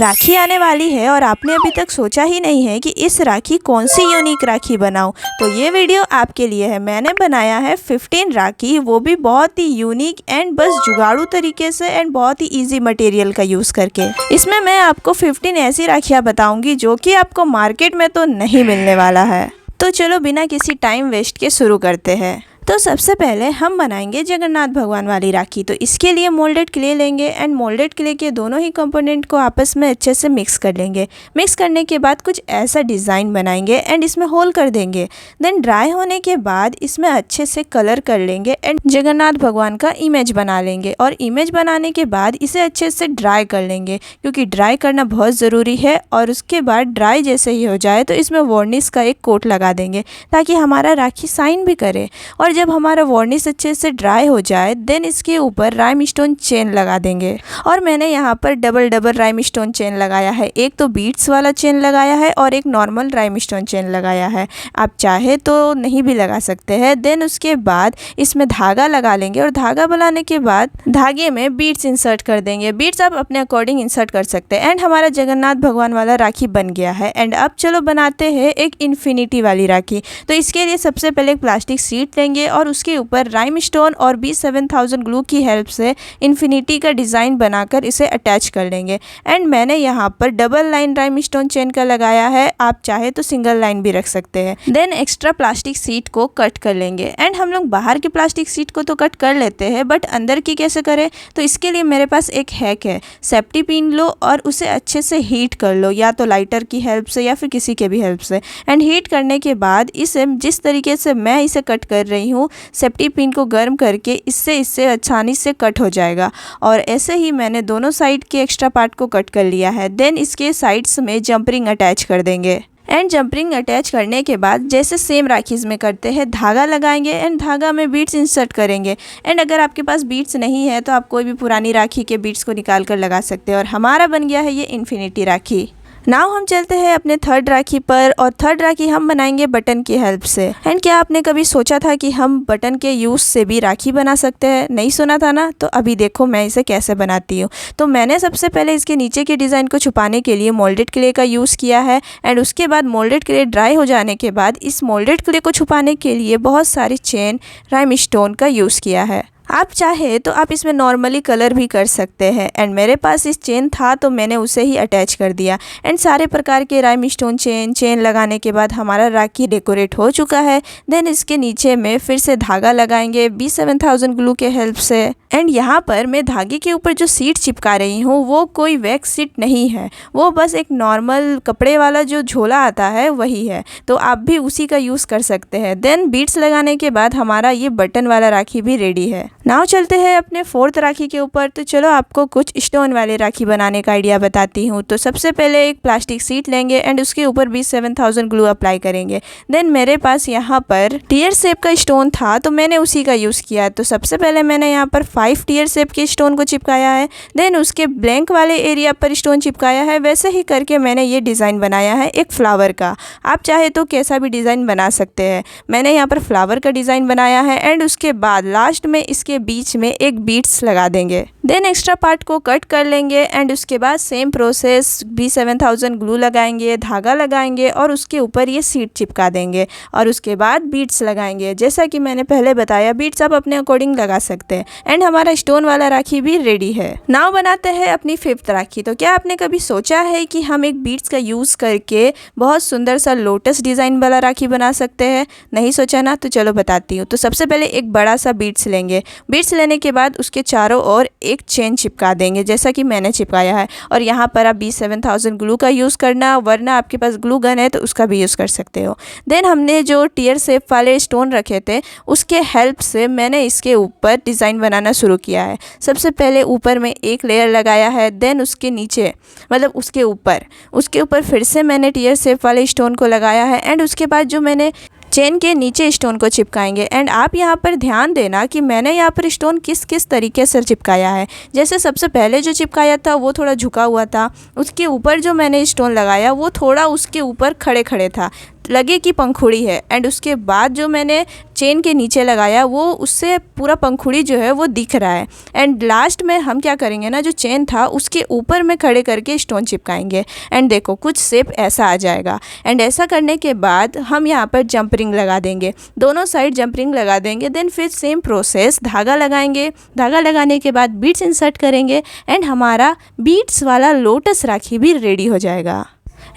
राखी आने वाली है और आपने अभी तक सोचा ही नहीं है कि इस राखी कौन सी यूनिक राखी बनाऊं, तो ये वीडियो आपके लिए है। मैंने बनाया है 15 राखी, वो भी बहुत ही यूनिक एंड बस जुगाड़ू तरीके से एंड बहुत ही इजी मटेरियल का यूज़ करके। इसमें मैं आपको 15 ऐसी राखियाँ बताऊंगी जो कि आपको मार्केट में तो नहीं मिलने वाला है। तो चलो बिना किसी टाइम वेस्ट के शुरू करते हैं। तो सबसे पहले हम बनाएंगे जगन्नाथ भगवान वाली राखी। तो इसके लिए मोल्डेड क्ले लेंगे एंड मोल्डेड क्ले के दोनों ही कंपोनेंट को आपस में अच्छे से मिक्स कर लेंगे। मिक्स करने के बाद कुछ ऐसा डिज़ाइन बनाएंगे एंड इसमें होल कर देंगे। देन ड्राई होने के बाद इसमें अच्छे से कलर कर लेंगे एंड जगन्नाथ भगवान का इमेज बना लेंगे। और इमेज बनाने के बाद इसे अच्छे से ड्राई कर लेंगे, क्योंकि ड्राई करना बहुत ज़रूरी है। और उसके बाद ड्राई जैसे ही हो जाए तो इसमें वार्निश का एक कोट लगा देंगे ताकि हमारा राखी शाइन भी करे। और जब हमारा वार्निश अच्छे से ड्राई हो जाए देन इसके ऊपर राइम स्टोन चेन लगा देंगे। और मैंने यहाँ पर डबल राइम स्टोन चेन लगाया है। एक तो बीट्स वाला चेन लगाया है और एक नॉर्मल राइम स्टोन चेन लगाया है। आप चाहे तो नहीं भी लगा सकते हैं। देन उसके बाद इसमें धागा लगा लेंगे और धागा बनाने के बाद धागे में बीट्स इंसर्ट कर देंगे। बीट्स आप अपने अकॉर्डिंग इंसर्ट कर सकते हैं। एंड हमारा जगन्नाथ भगवान वाला राखी बन गया है। एंड अब चलो बनाते हैं एक इन्फिनिटी वाली राखी। तो इसके लिए सबसे पहले एक प्लास्टिक शीट लेंगे और उसके ऊपर राइम स्टोन और B7000 ग्लू की हेल्प से इन्फिनिटी का डिज़ाइन बनाकर इसे अटैच कर लेंगे। एंड मैंने यहाँ पर double line rhyme stone chain का लगाया है, आप चाहे तो सिंगल लाइन भी रख सकते हैं। देन एक्स्ट्रा प्लास्टिक शीट को कट कर लेंगे। एंड हम लोग बाहर की प्लास्टिक शीट को तो कट कर लेते हैं, बट अंदर की कैसे करें, तो इसके लिए मेरे पास एक हैक है। सेफ्टी पिन लो और उसे अच्छे से हीट कर लो, या तो लाइटर की हेल्प से या फिर किसी के भी हेल्प से। एंड हीट करने के बाद इसे जिस तरीके से मैं इसे कट कर रही हूँ, सेफ्टी पिन को गर्म करके इससे आसानी से कट हो जाएगा। और ऐसे ही मैंने दोनों साइड के एक्स्ट्रा पार्ट को कट कर लिया है। देन इसके साइड्स में जंपरिंग अटैच कर देंगे। एंड जंपरिंग अटैच करने के बाद जैसे सेम राखीज़ में करते हैं, धागा लगाएंगे एंड धागा में बीट्स इंसर्ट करेंगे। एंड अगर आपके पास बीट्स नहीं है तो आप कोई भी पुरानी राखी के बीट्स को निकाल कर लगा सकते हैं। और हमारा बन गया है ये इन्फिनिटी राखी। नाउ हम चलते हैं अपने थर्ड राखी पर, और थर्ड राखी हम बनाएंगे बटन की हेल्प से। एंड क्या आपने कभी सोचा था कि हम बटन के यूज़ से भी राखी बना सकते हैं? नहीं सुना था ना? तो अभी देखो मैं इसे कैसे बनाती हूँ। तो मैंने सबसे पहले इसके नीचे के डिज़ाइन को छुपाने के लिए मोल्डेड क्ले का यूज़ किया है। एंड उसके बाद मोल्डेड क्ले ड्राई हो जाने के बाद इस मोल्डेड क्ले को छुपाने के लिए बहुत सारी चेन राइम स्टोन का यूज़ किया है। आप चाहे तो आप इसमें नॉर्मली कलर भी कर सकते हैं। एंड मेरे पास इस चेन था तो मैंने उसे ही अटैच कर दिया। एंड सारे प्रकार के राइम स्टोन चेन लगाने के बाद हमारा राखी डेकोरेट हो चुका है। देन इसके नीचे में फिर से धागा लगाएंगे B7000 ग्लू के हेल्प से। एंड यहाँ पर मैं धागे के ऊपर जो सीट चिपका रही हूँ वो कोई वैक्स सीट नहीं है, वो बस एक नॉर्मल कपड़े वाला जो झोला आता है वही है। तो आप भी उसी का यूज़ कर सकते हैं। देन बीट्स लगाने के बाद हमारा ये बटन वाला राखी भी रेडी है। नाउ चलते हैं अपने फोर्थ राखी के ऊपर। तो चलो आपको कुछ स्टोन वाले राखी बनाने का आइडिया बताती हूँ। तो सबसे पहले एक प्लास्टिक शीट लेंगे एंड उसके ऊपर B7000 ग्लू अप्लाई करेंगे। देन मेरे पास यहाँ पर टीयर शेप का स्टोन था तो मैंने उसी का यूज़ किया। तो सबसे पहले मैंने यहाँ पर 5 टीयर शेप के स्टोन को चिपकाया है। देन उसके ब्लैंक वाले एरिया पर स्टोन चिपकाया है। वैसे ही करके मैंने ये डिज़ाइन बनाया है एक फ्लावर का। आप चाहे तो कैसा भी डिज़ाइन बना सकते हैं। मैंने यहाँ पर फ्लावर का डिज़ाइन बनाया है। एंड उसके बाद लास्ट में इसके बीच में एक बीट्स लगा देंगे। देन एक्स्ट्रा पार्ट को कट कर लेंगे। एंड उसके बाद सेम प्रोसेस B7000 ग्लू लगाएंगे, धागा लगाएंगे और उसके ऊपर ये सीट चिपका देंगे। और उसके बाद बीट्स लगाएंगे। जैसा कि मैंने पहले बताया, बीट्स आप अपने अकॉर्डिंग लगा सकते हैं। एंड हमारा स्टोन वाला राखी भी रेडी है। नाउ बनाते हैं अपनी फिफ्थ राखी। तो क्या आपने कभी सोचा है कि हम एक बीट्स का यूज़ करके बहुत सुंदर सा लोटस डिज़ाइन वाला राखी बना सकते हैं? नहीं सोचा ना? तो चलो बताती हूँ। तो सबसे पहले एक बड़ा सा बीट्स लेंगे। बीट्स लेने के बाद उसके चारों ओर एक चेन चिपका देंगे जैसा कि मैंने चिपकाया है। और यहाँ पर आप B7000 ग्लू का यूज़ करना, वरना आपके पास ग्लू गन है तो उसका भी यूज़ कर सकते हो। देन हमने जो टीयर शेप वाले स्टोन रखे थे उसके हेल्प से मैंने इसके ऊपर डिज़ाइन बनाना शुरू किया है। सबसे पहले ऊपर में एक लेयर लगाया है। देन उसके नीचे मतलब उसके ऊपर फिर से मैंने टीयर शेप वाले स्टोन को लगाया है। एंड उसके बाद जो मैंने चेन के नीचे स्टोन को चिपकाएंगे। एंड आप यहाँ पर ध्यान देना कि मैंने यहाँ पर स्टोन किस किस तरीके से चिपकाया है। जैसे सबसे पहले जो चिपकाया था वो थोड़ा झुका हुआ था, उसके ऊपर जो मैंने स्टोन लगाया वो थोड़ा उसके ऊपर खड़े खड़े था, लगे कि पंखुड़ी है। एंड उसके बाद जो मैंने चेन के नीचे लगाया वो उससे पूरा पंखुड़ी जो है वो दिख रहा है। एंड लास्ट में हम क्या करेंगे ना, जो चेन था उसके ऊपर में खड़े करके स्टोन चिपकाएंगे। एंड देखो कुछ शेप ऐसा आ जाएगा। एंड ऐसा करने के बाद हम यहाँ पर जंप रिंग लगा देंगे, दोनों साइड जंप रिंग लगा देंगे। देन फिर सेम प्रोसेस, धागा लगाएंगे, धागा लगाने के बाद बीड्स इंसर्ट करेंगे एंड हमारा बीड्स वाला लोटस राखी भी रेडी हो जाएगा।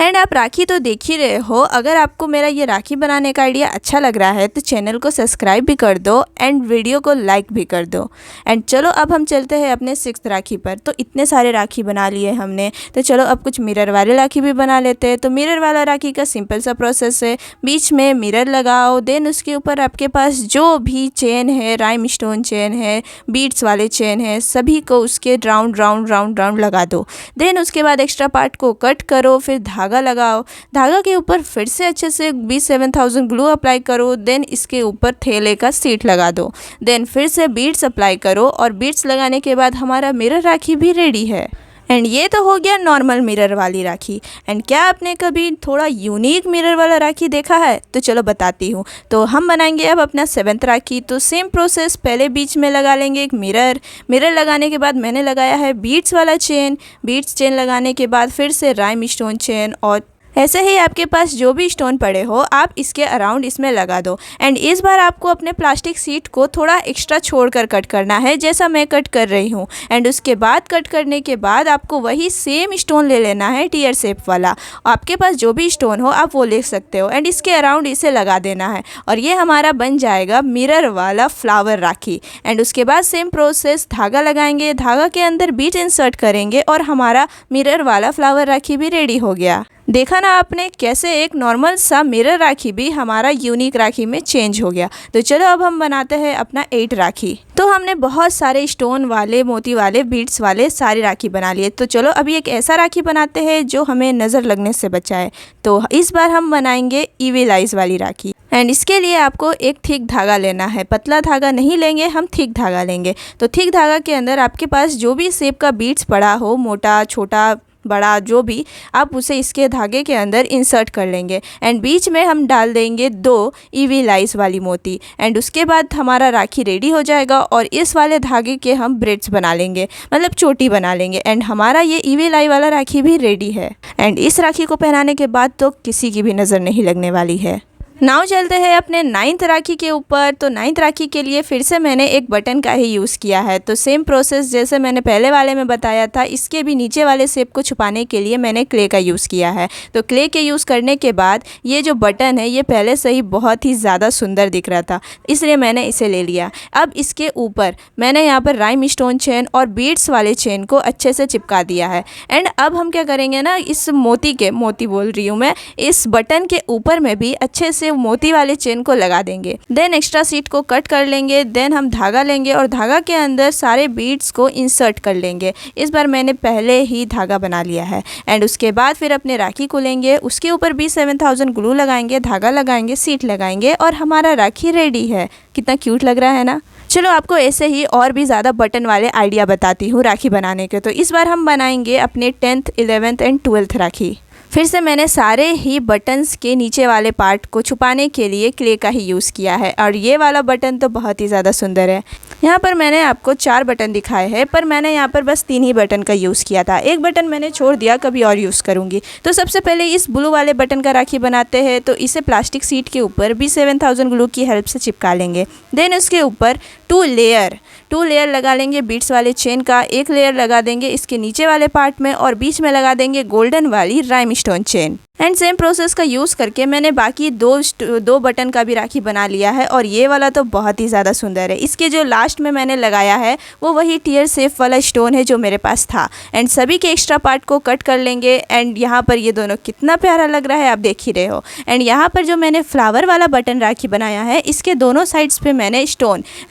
एंड आप राखी तो देख ही रहे हो। अगर आपको मेरा ये राखी बनाने का आइडिया अच्छा लग रहा है तो चैनल को सब्सक्राइब भी कर दो एंड वीडियो को लाइक भी कर दो। एंड चलो अब हम चलते हैं अपने 6th राखी पर। तो इतने सारे राखी बना लिए हमने, तो चलो अब कुछ मिरर वाले राखी भी बना लेते हैं। तो मिरर वाला राखी का सिंपल सा प्रोसेस है, बीच में मिरर लगाओ, देन उसके ऊपर आपके पास जो भी चेन है, राइम स्टोन चेन है, बीड्स वाले चेन है, सभी को उसके राउंड राउंड राउंड राउंड लगा दो। देन उसके बाद एक्स्ट्रा पार्ट को कट करो, फिर धागा लगाओ, धागा के ऊपर फिर से अच्छे से B7000 ग्लू अप्लाई करो। देन इसके ऊपर थैले का सीट लगा दो। देन फिर से बीड्स अप्लाई करो और बीड्स लगाने के बाद हमारा मिरर राखी भी रेडी है। एंड ये तो हो गया नॉर्मल मिरर वाली राखी। एंड क्या आपने कभी थोड़ा यूनिक मिरर वाला राखी देखा है? तो चलो बताती हूँ। तो हम बनाएंगे अब अपना 7th राखी। तो सेम प्रोसेस, पहले बीच में लगा लेंगे एक मिरर, मिरर लगाने के बाद मैंने लगाया है बीड्स वाला चेन, बीड्स चेन लगाने के बाद फिर से राइम स्टोन चेन, और ऐसे ही आपके पास जो भी स्टोन पड़े हो आप इसके अराउंड इसमें लगा दो। एंड इस बार आपको अपने प्लास्टिक सीट को थोड़ा एक्स्ट्रा छोड़कर कट करना है, जैसा मैं कट कर रही हूँ। एंड उसके बाद कट करने के बाद आपको वही सेम स्टोन ले लेना है, टीयर शेप वाला। आपके पास जो भी स्टोन हो आप वो ले सकते हो। एंड इसके अराउंड इसे लगा देना है और ये हमारा बन जाएगा मिरर वाला फ्लावर राखी। एंड उसके बाद सेम प्रोसेस, धागा लगाएंगे, धागा के अंदर बीट इंसर्ट करेंगे और हमारा मिरर वाला फ्लावर राखी भी रेडी हो गया। देखा ना आपने कैसे एक नॉर्मल सा मिरर राखी भी हमारा यूनिक राखी में चेंज हो गया। तो चलो अब हम बनाते हैं अपना 8 राखी। तो हमने बहुत सारे स्टोन वाले, मोती वाले, बीड्स वाले सारे राखी बना लिए। तो चलो अभी एक ऐसा राखी बनाते हैं जो हमें नज़र लगने से बचाए। तो इस बार हम बनाएंगे इविल आइज वाली राखी। एंड इसके लिए आपको एक थिक धागा लेना है, पतला धागा नहीं लेंगे, हम थिक धागा लेंगे। तो थिक धागा के अंदर आपके पास जो भी शेप का बीड्स पड़ा हो, मोटा, छोटा, बड़ा, जो भी, आप उसे इसके धागे के अंदर इंसर्ट कर लेंगे। एंड बीच में हम डाल देंगे 2 इविल आइज वाली मोती। एंड उसके बाद हमारा राखी रेडी हो जाएगा और इस वाले धागे के हम ब्रेड्स बना लेंगे, मतलब चोटी बना लेंगे। एंड हमारा ये इविल आई वाला राखी भी रेडी है। एंड इस राखी को पहनाने के बाद तो किसी की भी नज़र नहीं लगने वाली है। नाउ चलते हैं अपने 9th राखी के ऊपर। तो 9th राखी के लिए फिर से मैंने एक बटन का ही यूज़ किया है। तो सेम प्रोसेस जैसे मैंने पहले वाले में बताया था, इसके भी नीचे वाले शेप को छुपाने के लिए मैंने क्ले का यूज़ किया है। तो क्ले के यूज़ करने के बाद ये जो बटन है ये पहले से ही बहुत ही ज़्यादा सुंदर दिख रहा था, इसलिए मैंने इसे ले लिया। अब इसके ऊपर मैंने यहाँ पर राइम स्टोन चेन और बीड्स वाले चेन को अच्छे से चिपका दिया है। एंड अब हम क्या करेंगे ना, इस मोती बोल रही हूँ मैं, इस बटन के ऊपर में भी अच्छे से मोती वाले चेन को लगा देंगे। देन एक्स्ट्रा सीट को कट कर लेंगे। देन हम धागा लेंगे और धागा के अंदर सारे बीड्स को इंसर्ट कर लेंगे। इस बार मैंने पहले ही धागा बना लिया है। एंड उसके बाद फिर अपने राखी को लेंगे, उसके ऊपर B7000 ग्लू लगाएंगे, धागा लगाएंगे, सीट लगाएंगे और हमारा राखी रेडी है। कितना क्यूट लग रहा है ना। चलो आपको ऐसे ही और भी ज़्यादा बटन वाले आइडिया बताती हूँ राखी बनाने के। तो इस बार हम बनाएंगे अपने 10th, 11th एंड 12th राखी। फिर से मैंने सारे ही बटन्स के नीचे वाले पार्ट को छुपाने के लिए क्ले का ही यूज़ किया है। और ये वाला बटन तो बहुत ही ज़्यादा सुंदर है। यहाँ पर मैंने आपको 4 बटन दिखाए हैं, पर मैंने यहाँ पर बस 3 ही बटन का यूज़ किया था। एक बटन मैंने छोड़ दिया, कभी और यूज़ करूँगी। तो सबसे पहले इस ब्लू वाले बटन का राखी बनाते हैं। तो इसे प्लास्टिक सीट के ऊपर B7000 ग्लू की हेल्प से चिपका लेंगे। देन उसके ऊपर 2 लेयर लगा लेंगे बीड्स वाले चेन का। एक लेयर लगा देंगे इसके नीचे वाले पार्ट में और बीच में लगा देंगे गोल्डन वाली rhyme stone chain. And same process का यूज़ करके मैंने बाकी दो बटन का भी राखी बना लिया है। और ये वाला तो बहुत ही ज़्यादा सुंदर है। इसके जो लास्ट में मैंने लगाया है वो वही टीयर शेप वाला स्टोन है जो मेरे पास था। एंड सभी के एक्स्ट्रा पार्ट को कट कर लेंगे। एंड यहाँ पर ये दोनों कितना प्यारा लग रहा है, आप देख ही रहे हो। एंड यहाँ पर जो मैंने फ्लावर वाला बटन राखी बनाया है, इसके दोनों साइड्स पे मैंने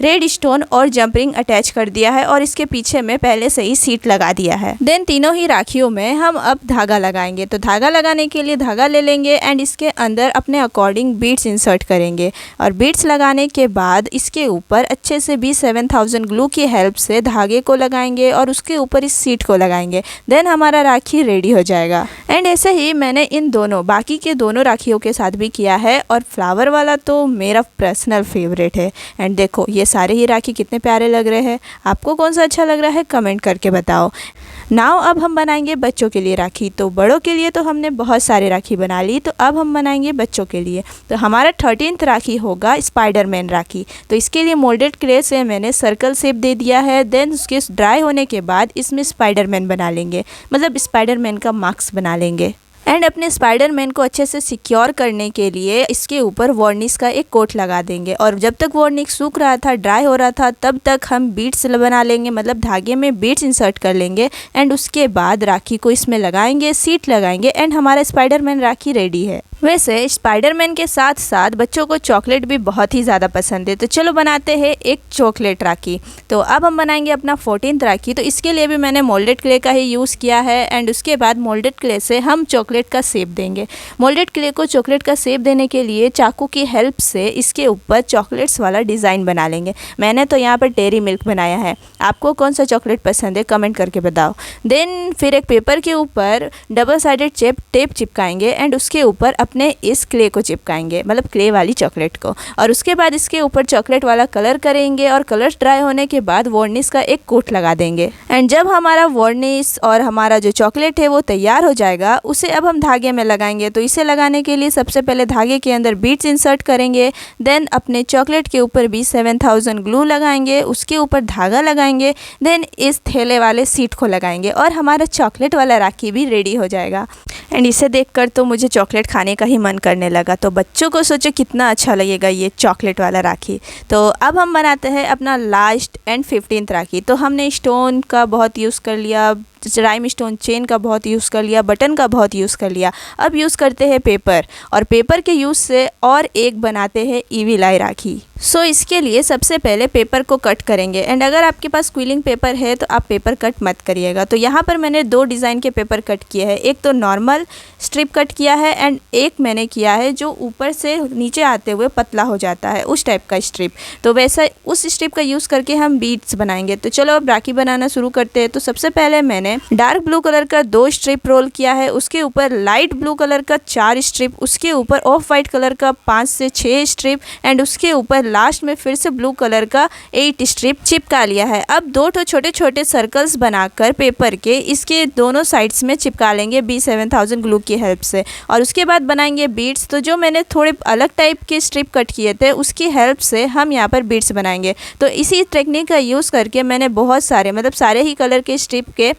रेड स्टोन और जंप रिंग अटैच कर दिया है और इसके पीछे में पहले से ही सीट लगा दिया है। देन तीनों ही राखियों में हम अब धागा लगाएंगे। तो धागा लगाने के लिए लिए धागा ले लेंगे एंड इसके अंदर अपने अकॉर्डिंग बीड्स इंसर्ट करेंगे और बीड्स लगाने के बाद इसके ऊपर अच्छे से B7000 ग्लू की हेल्प से धागे को लगाएंगे और उसके ऊपर इस सीट को लगाएंगे। देन हमारा राखी रेडी हो जाएगा। एंड ऐसे ही मैंने इन दोनों बाकी के दोनों राखियों के साथ भी किया है और फ्लावर वाला तो मेरा पर्सनल फेवरेट है। एंड देखो ये सारे ही राखी कितने प्यारे लग रहे हैं। आपको कौन सा अच्छा लग रहा है कमेंट करके बताओ। नाउ अब हम बनाएंगे बच्चों के लिए राखी। तो बड़ों के लिए तो हमने बहुत सारे राखी बना ली, तो अब हम बनाएंगे बच्चों के लिए। तो हमारा 13th राखी होगा स्पाइडरमैन राखी। तो इसके लिए मोल्डेड क्ले से मैंने सर्कल शेप दे दिया है। देन उसके ड्राई होने के बाद इसमें स्पाइडरमैन बना लेंगे, मतलब स्पाइडरमैन का मार्क्स बना लेंगे। एंड अपने स्पाइडरमैन को अच्छे से सिक्योर करने के लिए इसके ऊपर वार्निश का एक कोट लगा देंगे और जब तक वार्निश सूख रहा था, ड्राई हो रहा था, तब तक हम बीड्स बना लेंगे, मतलब धागे में बीड्स इंसर्ट कर लेंगे। एंड उसके बाद राखी को इसमें लगाएंगे, सीट लगाएंगे एंड हमारा स्पाइडरमैन राखी रेडी है। वैसे स्पाइडरमैन के साथ साथ बच्चों को चॉकलेट भी बहुत ही ज़्यादा पसंद है, तो चलो बनाते हैं एक चॉकलेट राखी। तो अब हम बनाएंगे अपना 14th राखी। तो इसके लिए भी मैंने मोल्डेड क्ले का ही यूज़ किया है एंड उसके बाद मोल्डेड क्ले से हम चॉकलेट का शेप देंगे। मोल्डेड क्ले को चॉकलेट का शेप देने के लिए चाकू की हेल्प से इसके ऊपर चॉकलेट्स वाला डिज़ाइन बना लेंगे। मैंने तो यहाँ पर डेयरी मिल्क बनाया है, आपको कौन सा चॉकलेट पसंद है कमेंट करके बताओ। देन फिर एक पेपर के ऊपर डबल साइडेड टेप चिपकाएंगे एंड उसके ऊपर अपने इस क्ले को चिपकाएंगे, मतलब क्ले वाली चॉकलेट को, और उसके बाद इसके ऊपर चॉकलेट वाला कलर करेंगे और कलर ड्राई होने के बाद वार्निश का एक कोट लगा देंगे। एंड जब हमारा वार्निश और हमारा जो चॉकलेट है वो तैयार हो जाएगा, उसे अब हम धागे में लगाएंगे। तो इसे लगाने के लिए सबसे पहले धागे के अंदर बीड्स इंसर्ट करेंगे। देन अपने चॉकलेट के ऊपर भी 7000 ग्लू लगाएंगे, उसके ऊपर धागा लगाएंगे। देन इस थैले वाले सीट को लगाएंगे और हमारा चॉकलेट वाला राखी भी रेडी हो जाएगा। एंड इसे देखकर तो मुझे चॉकलेट खाने का ही मन करने लगा। तो बच्चों को सोचो कितना अच्छा लगेगा ये चॉकलेट वाला राखी। तो अब हम बनाते हैं अपना लास्ट एंड 15th राखी। तो हमने स्टोन का बहुत यूज़ कर लिया, राइम स्टोन चेन का बहुत यूज़ कर लिया, बटन का बहुत यूज़ कर लिया। अब यूज़ करते हैं पेपर, और पेपर के यूज़ से और एक बनाते हैं ईविल आई राखी। सो इसके लिए सबसे पहले पेपर को कट करेंगे। एंड अगर आपके पास क्विलिंग पेपर है तो आप पेपर कट मत करिएगा। तो यहाँ पर मैंने 2 डिज़ाइन के पेपर कट किए हैं। एक तो नॉर्मल स्ट्रिप कट किया है एंड एक मैंने किया है जो ऊपर से नीचे आते हुए पतला हो जाता है, उस टाइप का स्ट्रिप। तो वैसा उस स्ट्रिप का यूज़ करके हम बीड्स बनाएंगे। तो चलो अब राखी बनाना शुरू करते हैं। तो सबसे पहले मैंने डार्क ब्लू कलर का 2 स्ट्रिप रोल किया है, उसके ऊपर लाइट ब्लू कलर का 4 स्ट्रिप, उसके ऊपर ऑफ वाइट कलर का 5 से 6 स्ट्रिप एंड उसके ऊपर लास्ट में फिर से ब्लू कलर का 8 स्ट्रिप चिपका लिया है। अब 2 छोटे छोटे सर्कल्स बनाकर पेपर के इसके दोनों साइड्स में चिपका लेंगे B7000 ग्लू की हेल्प से, और उसके बाद बनाएंगे बीड्स। तो जो मैंने थोड़े अलग टाइप के स्ट्रिप कट किए थे उसकी हेल्प से हम यहाँ पर बीड्स बनाएंगे। तो इसी टेक्निक का यूज़ करके मैंने बहुत सारे, मतलब सारे ही कलर के स्ट्रिप के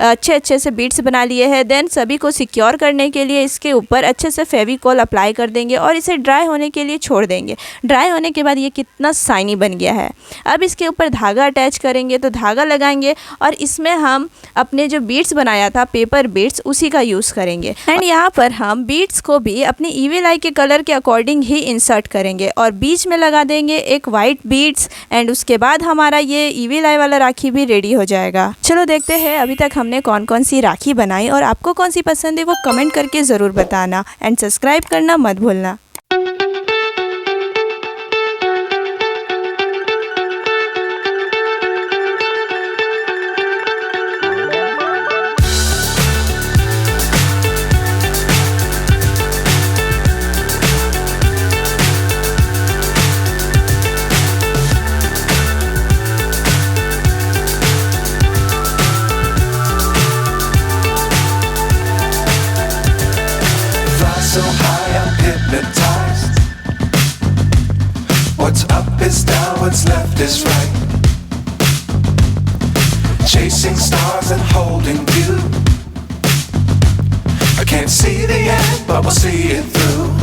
अच्छे से बीड्स बना लिए हैं। देन सभी को सिक्योर करने के लिए इसके ऊपर अच्छे से फेविकॉल अप्लाई कर देंगे और इसे ड्राई होने के लिए छोड़ देंगे। ड्राई होने के बाद ये कितना शाइनी बन गया है। अब इसके ऊपर धागा अटैच करेंगे, तो धागा लगाएंगे और इसमें हम अपने जो बीड्स बनाया था पेपर बीड्स उसी का यूज़ करेंगे। एंड यहाँ पर हम बीड्स को भी अपनी ईविल आई के कलर के अकॉर्डिंग ही इंसर्ट करेंगे और बीच में लगा देंगे एक वाइट बीड्स। एंड उसके बाद हमारा ये ईविल आई वाला राखी भी रेडी हो जाएगा। चलो देखते हैं अभी तक हमने कौन कौन सी राखी बनाई और आपको कौन सी पसंद है वो कमेंट करके ज़रूर बताना एंड सब्सक्राइब करना मत भूलना। So high, I'm hypnotized. What's up is down, what's left is right. Chasing stars and holding you. I can't see the end, but we'll see it through.